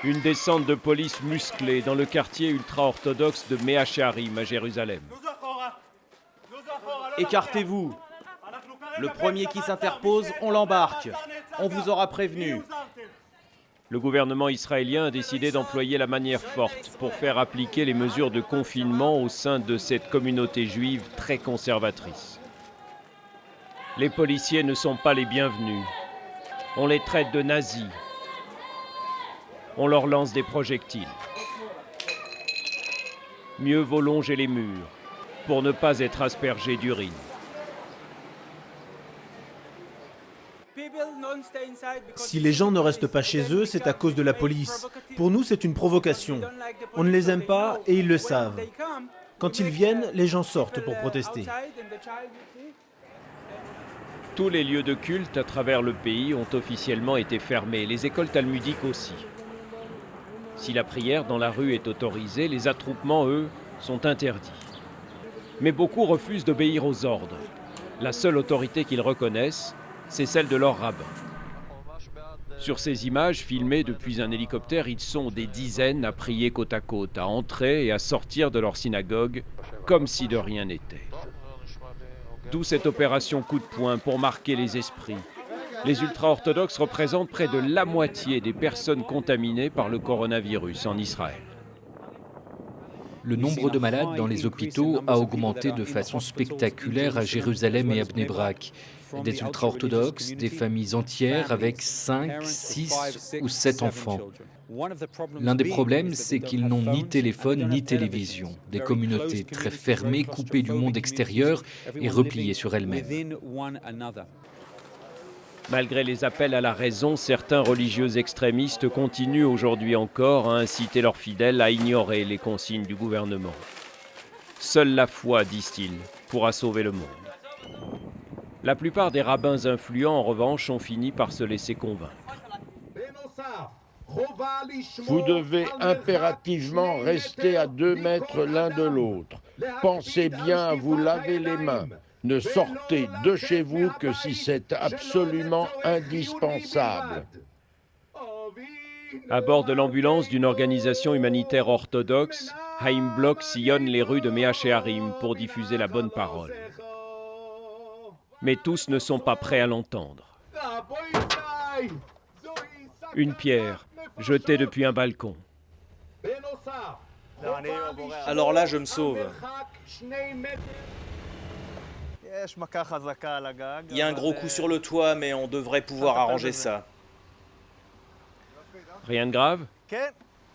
Une descente de police musclée dans le quartier ultra-orthodoxe de Mea Shearim à Jérusalem. Écartez-vous. Le premier qui s'interpose, on l'embarque. On vous aura prévenu. Le gouvernement israélien a décidé d'employer la manière forte pour faire appliquer les mesures de confinement au sein de cette communauté juive très conservatrice. Les policiers ne sont pas les bienvenus. On les traite de nazis. On leur lance des projectiles. Mieux vaut longer les murs pour ne pas être aspergé d'urine. Si les gens ne restent pas chez eux, c'est à cause de la police. Pour nous, c'est une provocation. On ne les aime pas et ils le savent. Quand ils viennent, les gens sortent pour protester. Tous les lieux de culte à travers le pays ont officiellement été fermés, les écoles talmudiques aussi. Si la prière dans la rue est autorisée, les attroupements, eux, sont interdits. Mais beaucoup refusent d'obéir aux ordres. La seule autorité qu'ils reconnaissent, c'est celle de leur rabbin. Sur ces images filmées depuis un hélicoptère, ils sont des dizaines à prier côte à côte, à entrer et à sortir de leur synagogue, comme si de rien n'était. D'où cette opération coup de poing pour marquer les esprits. Les ultra-orthodoxes représentent près de la moitié des personnes contaminées par le coronavirus en Israël. Le nombre de malades dans les hôpitaux a augmenté de façon spectaculaire à Jérusalem et à Bnei Brak. Des ultra-orthodoxes, des familles entières avec 5, 6 ou 7 enfants. L'un des problèmes, c'est qu'ils n'ont ni téléphone ni télévision. Des communautés très fermées, coupées du monde extérieur et repliées sur elles-mêmes. Malgré les appels à la raison, certains religieux extrémistes continuent aujourd'hui encore à inciter leurs fidèles à ignorer les consignes du gouvernement. Seule la foi, disent-ils, pourra sauver le monde. La plupart des rabbins influents, en revanche, ont fini par se laisser convaincre. Vous devez impérativement rester à 2 mètres l'un de l'autre. Pensez bien à vous laver les mains. Ne sortez de chez vous que si c'est absolument indispensable. À bord de l'ambulance d'une organisation humanitaire orthodoxe, Haïm Bloch sillonne les rues de Mea Shearim pour diffuser la bonne parole. Mais tous ne sont pas prêts à l'entendre. Une pierre, jetée depuis un balcon. Alors là, je me sauve. Il y a un gros coup sur le toit, mais on devrait pouvoir arranger ça. Rien de grave?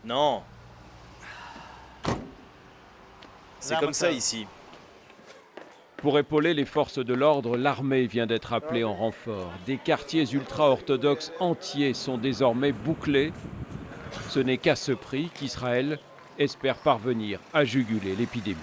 Non. C'est comme ça ici. Pour épauler les forces de l'ordre, l'armée vient d'être appelée en renfort. Des quartiers ultra-orthodoxes entiers sont désormais bouclés. Ce n'est qu'à ce prix qu'Israël espère parvenir à juguler l'épidémie.